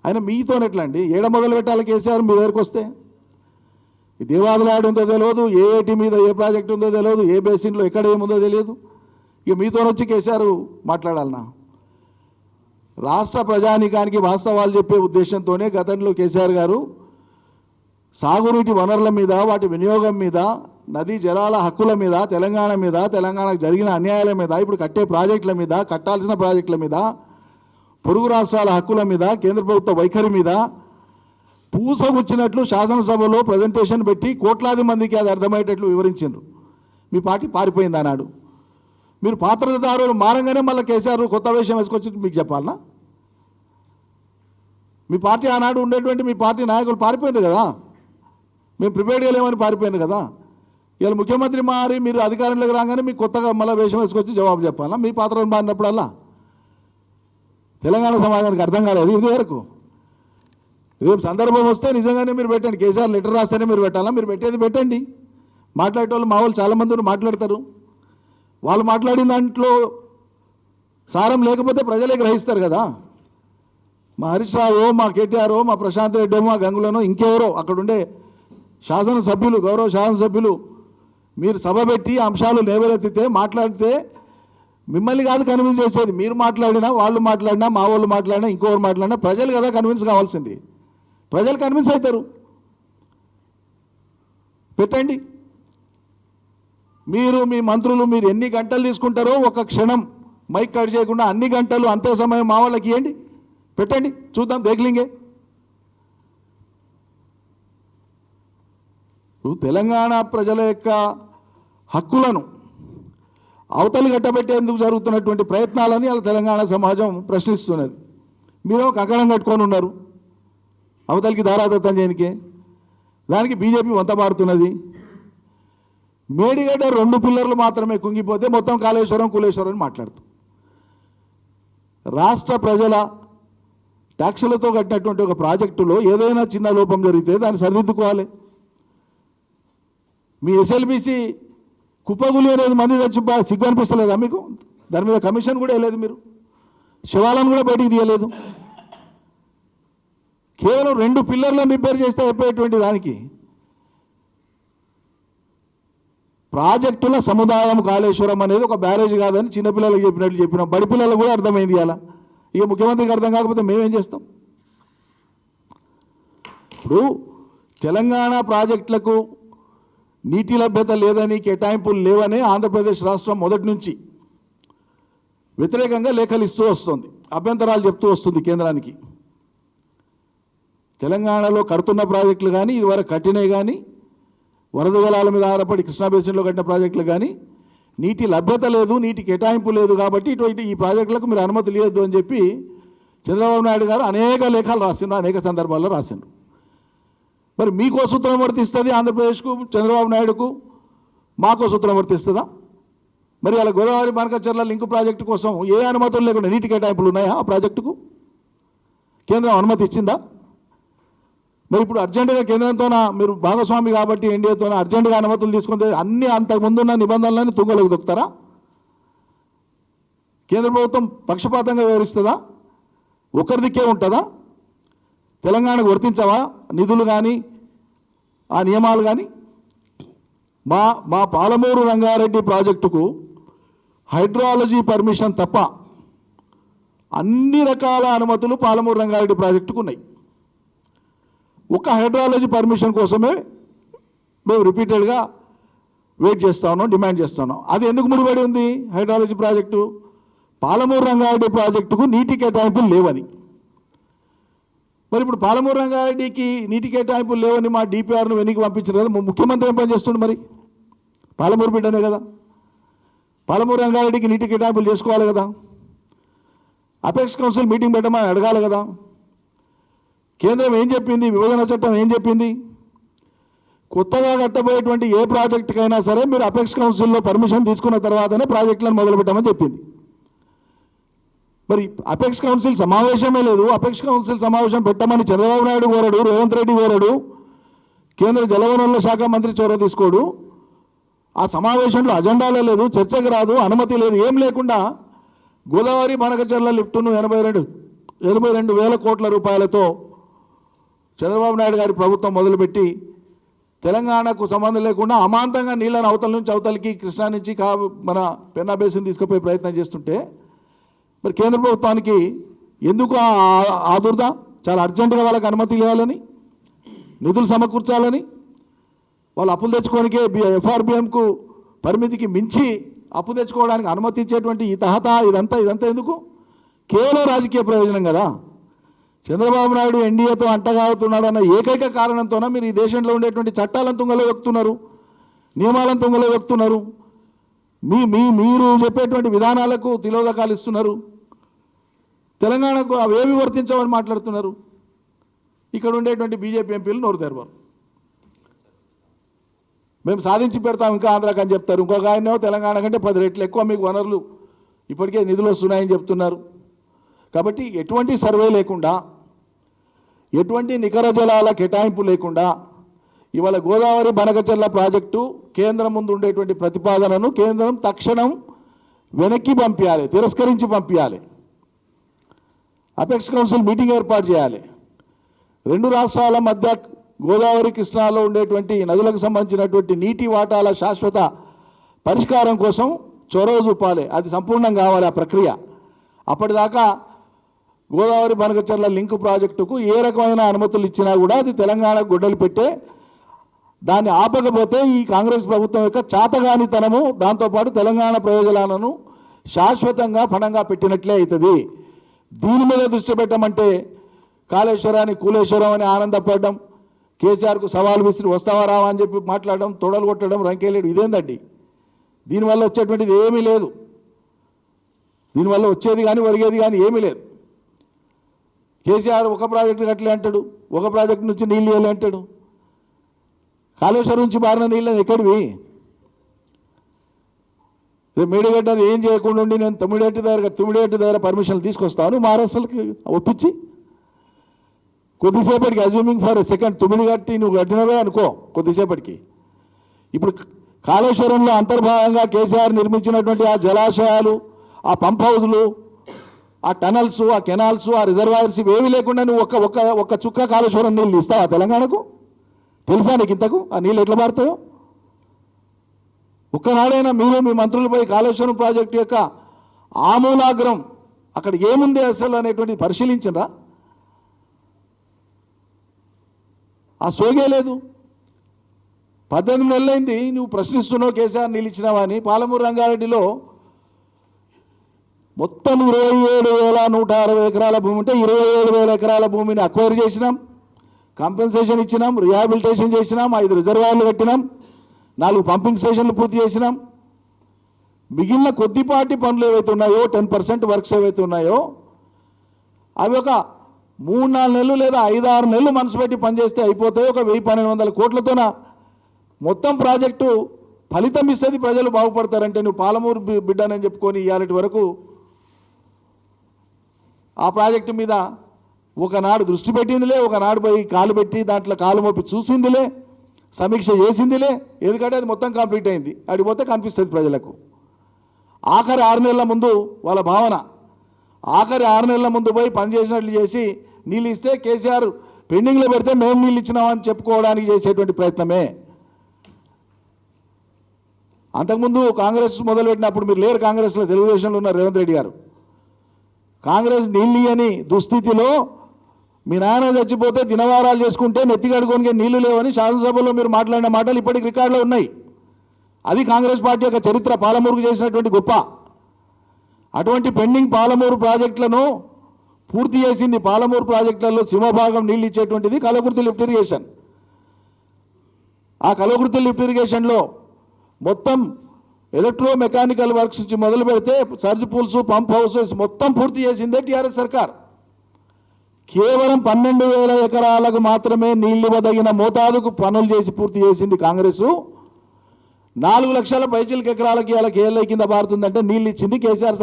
ఆయన మీతోనే ఎట్లా అండి? ఏడ మొదలు పెట్టాలి కేసీఆర్ మీ దగ్గరికి వస్తే? ఈ దేవాదులు యాడ్ ఉందో తెలియదు, ఏఐటి మీద ఏ ప్రాజెక్ట్ ఉందో తెలియదు, ఏ బేసిన్లో ఎక్కడ ఏముందో తెలియదు. ఇక మీతో వచ్చి కేసీఆర్ మాట్లాడాలన్నా? రాష్ట్ర ప్రజానీకానికి వాస్తవాలు చెప్పే ఉద్దేశంతోనే గతంలో కేసీఆర్ గారు సాగునీటి వనరుల మీద, వాటి వినియోగం మీద, నదీ జలాల హక్కుల మీద, తెలంగాణ మీద, తెలంగాణకు జరిగిన అన్యాయాల మీద, ఇప్పుడు కట్టే ప్రాజెక్టుల మీద, కట్టాల్సిన ప్రాజెక్టుల మీద, పొరుగు రాష్ట్రాల హక్కుల మీద, కేంద్ర ప్రభుత్వ వైఖరి మీద పూసగుచ్చినట్లు శాసనసభలో ప్రజెంటేషన్ పెట్టి కోట్లాది మందికి అది అర్థమయ్యేటట్లు వివరించారు. మీ పార్టీ పారిపోయింది అన్నాడు. మీరు పాత్రదారులు మారంగానే మళ్ళీ కేసీఆర్ కొత్త విషయం వేసుకొచ్చి మీకు చెప్పాలనా? మీ పార్టీ ఆనాడు ఉండేటువంటి మీ పార్టీ నాయకులు పారిపోయారు కదా, మేము ప్రిపేర్డ్గా లేమని పారిపోయాను కదా. ఇవాళ ముఖ్యమంత్రి మారి మీరు అధికారంలోకి రాగానే మీకు కొత్తగా మళ్ళీ వేషం వేసుకొచ్చి జవాబు చెప్పాలా? మీ పాత్రను మారినప్పుడల్లా తెలంగాణ సమాజానికి అర్థం కాలేదు ఇది వరకు. రేపు సందర్భం వస్తే నిజంగానే మీరు పెట్టండి. కేసీఆర్ లెటర్ రాస్తేనే మీరు పెట్టాలా? మీరు పెట్టేది పెట్టండి. మాట్లాడేటోళ్ళు మా వాళ్ళు చాలామంది మాట్లాడతారు. వాళ్ళు మాట్లాడిన దాంట్లో సారం లేకపోతే ప్రజలే గ్రహిస్తారు కదా. మా హరీష్ రావు, మా కేటీఆర్, మా ప్రశాంత్ రెడ్డి, మా గంగులను, ఇంకెవరో అక్కడుండే శాసనసభ్యులు, గౌరవ శాసనసభ్యులు మీరు సభ పెట్టి అంశాలు లేవనెత్తితే, మాట్లాడితే మిమ్మల్ని కాదు కన్విన్స్ చేసేది. మీరు మాట్లాడినా, వాళ్ళు మాట్లాడినా, మా వాళ్ళు మాట్లాడినా, ఇంకోరు మాట్లాడినా ప్రజలు కదా కన్విన్స్ కావాల్సింది. ప్రజలు కన్విన్స్ అవుతారు. పెట్టండి. మీరు మీ మంత్రులు మీరు ఎన్ని గంటలు తీసుకుంటారో ఒక క్షణం మైక్ కట్ చేయకుండా అన్ని గంటలు అంతే సమయం మా వాళ్ళకి ఇవ్వండి, పెట్టండి, చూద్దాం, దేఖలింగే. తెలంగాణ ప్రజల యొక్క హక్కులను అవతలి గట్టబెట్టేందుకు జరుగుతున్నటువంటి ప్రయత్నాలని అలా తెలంగాణ సమాజం ప్రశ్నిస్తున్నది. మీరు కంకణం కట్టుకొని ఉన్నారు అవతలికి దారాదత్తం చేయనికే. దానికి బీజేపీ వంతపాడుతున్నది. మేడిగడ్డ 2 పిల్లర్లు మాత్రమే కుంగిపోతే మొత్తం కాళేశ్వరం కులేశ్వరం అని మాట్లాడుతాం. రాష్ట్ర ప్రజల ట్యాక్సులతో కట్టినటువంటి ఒక ప్రాజెక్టులో ఏదైనా చిన్న లోపం జరిగితే దాన్ని సరిదిద్దుకోవాలి. మీ ఎస్ఎల్బీసీ కుప్పగులి అనేది మంది తెచ్చి సిగ్గు అనిపిస్తలేదా మీకు? దాని మీద కమిషన్ కూడా వేయలేదు, మీరు శివాలను కూడా బయటికి తీయలేదు. కేవలం 2 పిల్లర్లను రిపేర్ చేస్తే అయిపోయేటువంటి దానికి ప్రాజెక్టుల సముదాయం కాళేశ్వరం అనేది ఒక బ్యారేజ్ కాదని చిన్నపిల్లలకు చెప్పినట్లు చెప్పినాం. బడి పిల్లలకు కూడా అర్థమైంది. అలా ఇక ముఖ్యమంత్రికి అర్థం కాకపోతే మేమేం చేస్తాం? ఇప్పుడు తెలంగాణ ప్రాజెక్టులకు నీటి లభ్యత లేదని, కేటాయింపులు లేవని ఆంధ్రప్రదేశ్ రాష్ట్రం మొదటి నుంచి వ్యతిరేకంగా లేఖలు ఇస్తూ వస్తుంది, అభ్యంతరాలు చెప్తూ వస్తుంది కేంద్రానికి. తెలంగాణలో కడుతున్న ప్రాజెక్టులు కానీ, ఇదివరకు కట్టినవి కానీ, వరద జలాల మీద ఆధారపడి కృష్ణా బేసిన్లో కట్టిన ప్రాజెక్టులు కానీ నీటి లభ్యత లేదు, నీటి కేటాయింపు లేదు కాబట్టి ఇటువంటి ఈ ప్రాజెక్టులకు మీరు అనుమతి లేదు అని చెప్పి చంద్రబాబు నాయుడు గారు అనేక లేఖలు రాసిండ్రు, అనేక సందర్భాల్లో రాసిండ్రు. మరి మీకో సూత్రం వర్తిస్తుంది ఆంధ్రప్రదేశ్కు, చంద్రబాబు నాయుడుకు, మాకో సూత్రం వర్తిస్తుందా? మరి అలా గోదావరి బనకచెర్ల లింక్ ప్రాజెక్టు కోసం ఏ అనుమతులు లేకుండా నీటి కేటాయింపులు ఉన్నాయా ఆ ప్రాజెక్టుకు? కేంద్రం అనుమతి ఇచ్చిందా? మరి ఇప్పుడు అర్జెంటుగా కేంద్రంతో మీరు భాగస్వామి కాబట్టి ఎన్డీఏతో అర్జెంటుగా అనుమతులు తీసుకుంటే అన్ని అంతకుముందున్న నిబంధనలన్నీ తుంగలోకి దొక్కుతారా? కేంద్ర ప్రభుత్వం పక్షపాతంగా వ్యవహరిస్తుందా? ఒకరిదికే ఉంటుందా? తెలంగాణకు వర్తించవా నిధులు కానీ ఆ నియమాలు కానీ? మా పాలమూరు రంగారెడ్డి ప్రాజెక్టుకు హైడ్రాలజీ పర్మిషన్ తప్ప అన్ని రకాల అనుమతులు పాలమూరు రంగారెడ్డి ప్రాజెక్టుకు ఉన్నాయి. ఒక హైడ్రాలజీ పర్మిషన్ కోసమే మేము రిపీటెడ్గా వెయిట్ చేస్తా ఉన్నాం, డిమాండ్ చేస్తా ఉన్నాం. అది ఎందుకు ముడిపడి ఉంది హైడ్రాలజీ ప్రాజెక్టు? పాలమూరు రంగారెడ్డి ప్రాజెక్టుకు నీటి కేటాయింపులు లేవని. మరి ఇప్పుడు పాలమూరు రంగారెడ్డికి నీటి కేటాయింపులు లేవని మా డిపిఆర్ను వెనక్కి పంపించారు కదా, ముఖ్యమంత్రి ఏం పని చేస్తుండే? మరి పాలమూరు బిడ్డనే కదా, పాలమూరు రంగారెడ్డికి నీటి కేటాయింపులు చేసుకోవాలి కదా, అపెక్స్ కౌన్సిల్ మీటింగ్ పెట్టమని అడగాలి కదా. కేంద్రం ఏం చెప్పింది? విభజన చట్టం ఏం చెప్పింది? కొత్తగా కట్టబోయేటువంటి ఏ ప్రాజెక్టుకైనా సరే మీరు అపెక్స్ కౌన్సిల్లో పర్మిషన్ తీసుకున్న తర్వాతనే ప్రాజెక్టులను మొదలుపెట్టామని చెప్పింది. మరి అపెక్స్ కౌన్సిల్ సమావేశమే లేదు. అపెక్స్ కౌన్సిల్ సమావేశం పెట్టమని చంద్రబాబు నాయుడు కోరడు, రేవంత్ రెడ్డి కోరడు, కేంద్ర జలవనరుల శాఖ మంత్రి చొరవ తీసుకోడు. ఆ సమావేశంలో అజెండాలో లేదు, చర్చకు రాదు, అనుమతి లేదు, ఏం లేకుండా గోదావరి బనకచెర్ల లిఫ్టును 82,000 కోట్ల రూపాయలతో చంద్రబాబు నాయుడు గారి ప్రభుత్వం మొదలుపెట్టి తెలంగాణకు సంబంధం లేకుండా అమాంతంగా నీళ్ళను అవతల నుంచి అవతలికి కృష్ణా నుంచి మన పెన్నా బేసిన్ తీసుకుపోయే ప్రయత్నం చేస్తుంటే మరి కేంద్ర ప్రభుత్వానికి ఎందుకు ఆదుర్దా? చాలా అర్జెంటుగా వాళ్ళకి అనుమతి ఇవ్వాలని, నిధులు సమకూర్చాలని, వాళ్ళు అప్పులు తెచ్చుకోవడానికే ఎఫ్ఆర్బిఎంకు పరిమితికి మించి అప్పు తెచ్చుకోవడానికి అనుమతి ఇచ్చేటువంటి ఈ తహతా ఇదంతా ఎందుకు? కేవలం రాజకీయ ప్రయోజనం కదా. చంద్రబాబు నాయుడు ఎన్డీఏతో అంటగాడుతున్నాడన్న ఏకైక కారణంతోనే మీరు ఈ దేశంలో ఉండేటువంటి చట్టాలను తుంగలో వెక్కుతున్నారు, నియమాలను తుంగలో వెక్కుతున్నారు, మీరు చెప్పేటువంటి విధానాలకు తిలోదకాలు ఇస్తున్నారు, తెలంగాణకు అవేవి వర్తించవని మాట్లాడుతున్నారు. ఇక్కడ ఉండేటువంటి బీజేపీ ఎంపీలు నోరు తెరవరు. మేము సాధించి పెడతాం ఇంకా ఆంధ్రాకి అని చెప్తారు. ఇంకొక ఆయన తెలంగాణ కంటే 10 రెట్లు ఎక్కువ మీకు వనరులు ఇప్పటికే నిధులు వస్తున్నాయని చెప్తున్నారు. కాబట్టి ఎటువంటి సర్వే లేకుండా, ఎటువంటి నికర జలాల కేటాయింపు లేకుండా ఇవాళ గోదావరి బనకచెర్ల ప్రాజెక్టు కేంద్రం ముందు ఉండేటువంటి ప్రతిపాదనను కేంద్రం తక్షణం వెనక్కి పంపించాలి, తిరస్కరించి పంపించాలి. అపెక్స్ కౌన్సిల్ మీటింగ్ ఏర్పాటు చేయాలి. 2 రాష్ట్రాల మధ్య గోదావరి కృష్ణాలో ఉండేటువంటి నదులకు సంబంధించినటువంటి నీటి వాటాల శాశ్వత పరిష్కారం కోసం చొరవ చూపాలి. అది సంపూర్ణం కావాలి ఆ ప్రక్రియ. అప్పటిదాకా గోదావరి బనకచెర్ల లింక్ ప్రాజెక్టుకు ఏ రకమైన అనుమతులు ఇచ్చినా కూడా అది తెలంగాణకు గొడ్డలు పెట్టే, దాన్ని ఆపకపోతే ఈ కాంగ్రెస్ ప్రభుత్వం యొక్క చాతగానితనము, దాంతోపాటు తెలంగాణ ప్రయోజనాలను శాశ్వతంగా పణంగా పెట్టినట్లే అవుతుంది. దీని మీద దృష్టి పెట్టమంటే కాళేశ్వరాన్ని కూలేశ్వరం అని ఆనందపడడం, కేసీఆర్కు సవాల్ విసిరి వస్తావా రావా అని చెప్పి మాట్లాడడం, తొడలు కొట్టడం, రంకేలేడు, ఇదేందండి? దీనివల్ల వచ్చేటువంటిది ఏమీ లేదు. దీనివల్ల వచ్చేది కానీ ఒరిగేది కానీ ఏమీ లేదు. కేసీఆర్ ఒక ప్రాజెక్టు కట్టలే అంటాడు, ఒక ప్రాజెక్టు నుంచి నీళ్ళు ఇవ్వలే అంటాడు. కాళేశ్వరం నుంచి బారిన నీళ్ళని ఎక్కడివి? మేడిగడ్డ ఏం చేయకుండా ఉండి నేను తుమ్మిడేటి దగ్గర పర్మిషన్లు తీసుకొస్తాను మహారాష్ట్రకి ఒప్పించి, కొద్దిసేపటికి అజ్యూమింగ్ ఫర్ సెకండ్ తుమ్మిడి కట్టి నువ్వు కట్టినవే అనుకో, కొద్దిసేపటికి ఇప్పుడు కాళేశ్వరంలో అంతర్భాగంగా కేసీఆర్ నిర్మించినటువంటి ఆ జలాశయాలు, ఆ పంప్ హౌజులు, ఆ టనల్స్, ఆ కెనాల్స్, ఆ రిజర్వాయర్స్ ఇవేవి లేకుండా నువ్వు ఒక్క చుక్క కాళేశ్వరం నీళ్ళు ఇస్తావా తెలంగాణకు? తెలుసా నీకు ఇంతకు ఆ నీళ్ళు ఎట్లా మారుతాయో? ఒక్కనాడైనా మీరు మీ మంత్రులపై కాళేశ్వరం ప్రాజెక్టు యొక్క ఆమూలాగ్రం అక్కడ ఏముంది అసలు అనేటువంటి పరిశీలించరా? ఆ సోగే లేదు. 18 నెలలైంది నువ్వు ప్రశ్నిస్తున్నావు కేసీఆర్ నీళ్ళు ఇచ్చినావా అని. పాలమూరు రంగారెడ్డిలో మొత్తం 27,160 ఎకరాల భూమి ఉంటే 27,000 ఎకరాల భూమిని అక్వైర్ చేసినాం, కంపెన్సేషన్ ఇచ్చినాం, రిహాబిలిటేషన్ చేసినాం, 5 రిజర్వాయర్లు కట్టినాం, 4 పంపింగ్ స్టేషన్లు పూర్తి చేసినాం. మిగిలిన కొద్దిపాటి పనులు ఏవైతే ఉన్నాయో 10% వర్క్స్ ఏవైతే ఉన్నాయో అవి ఒక 3-4 నెలలు లేదా 5-6 నెలలు మనసు పెట్టి పనిచేస్తే అయిపోతాయి. ఒక 1,000-1,200 కోట్లతోన మొత్తం ప్రాజెక్టు ఫలితం ఇస్తుంది, ప్రజలు బాగుపడతారంటే నువ్వు పాలమూరు బిడ్డనని చెప్పుకొని ఇవాళటి వరకు ఆ ప్రాజెక్టు మీద ఒకనాడు దృష్టి పెట్టిందిలే, ఒకనాడు పోయి కాలు పెట్టి దాంట్లో కాలు మోపి చూసిందిలే, సమీక్ష చేసిందిలే. ఎందుకంటే అది మొత్తం కంప్లీట్ అయింది, అడిగిపోతే కనిపిస్తుంది ప్రజలకు. ఆఖరి 6 నెలల ముందు వాళ్ళ భావన, ఆఖరి 6 నెలల ముందు పోయి పనిచేసినట్లు చేసి నీళ్ళు ఇస్తే కేసీఆర్ పెండింగ్లో పెడితే మేము నీళ్ళు ఇచ్చినామని చెప్పుకోవడానికి చేసేటువంటి ప్రయత్నమే. అంతకుముందు కాంగ్రెస్ మొదలుపెట్టినప్పుడు మీరు లేరు, కాంగ్రెస్లో తెలుగుదేశంలో ఉన్న రేవంత్ రెడ్డి గారు. కాంగ్రెస్ నీళ్ళు అని దుస్థితిలో మీ నాయన చచ్చిపోతే దినవారాలు చేసుకుంటే నెత్తి కడుకోనికే నీళ్లు లేవని శాసనసభలో మీరు మాట్లాడిన మాటలు ఇప్పటికి రికార్డులో ఉన్నాయి. అది కాంగ్రెస్ పార్టీ యొక్క చరిత్ర, పాలమూరుకు చేసినటువంటి గొప్ప. అటువంటి పెండింగ్ పాలమూరు ప్రాజెక్టులను పూర్తి చేసింది. పాలమూరు ప్రాజెక్టులలో సింహభాగం నీళ్ళు ఇచ్చేటువంటిది కల్వకుర్తి లిఫ్ట్ ఇరిగేషన్. ఆ కల్వకుర్తి లిఫ్ట్ ఇరిగేషన్లో మొత్తం ఎలక్ట్రో మెకానికల్ వర్క్స్ నుంచి మొదలు పెడితే సర్జ్ పూల్స్, పంప్ హౌసెస్ మొత్తం పూర్తి చేసిందే టీఆర్ఎస్ సర్కార్. కేవలం 12,000 ఎకరాలకు మాత్రమే నీళ్లు ఇవ్వదగిన మోతాదుకు పనులు చేసి పూర్తి చేసింది కాంగ్రెస్. 4 లక్షల పైచిలకు ఎకరాలకి ఇలా కేఎల్ఐ కింద పారుతుందంటే నీళ్ళు ఇచ్చింది కేసీఆర్.